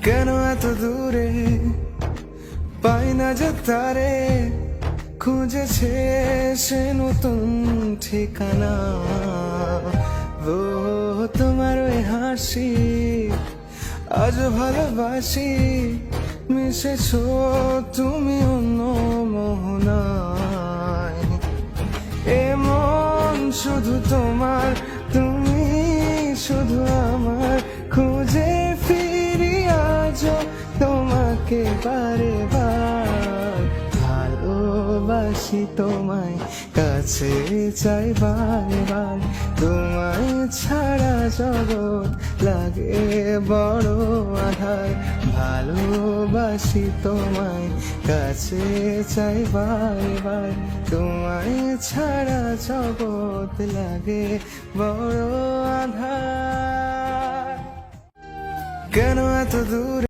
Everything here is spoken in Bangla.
কেন এত দূরে পাই না যে তারে, খুঁজেছে সে নতুন ঠিকানা। ও তোমার ওই হাসি আজ ভালোবাসি, মিশেছো তুমি অন্য মোহনায়। এমন শুধু তোমার, তুমি শুধু আমার, খুঁজে ফিরি আজও তোমাকে বারে বার। ভালোবাসি তোমায়, কাছে চাই বারবার, তোমায় ছাড়া জগৎ লাগে বড় আধার। ভালোবাসি তোমায়, কাছে চাই বারবার, তোমায় ছাড়া জগৎ লাগে বড় আধার। কেন এত দূর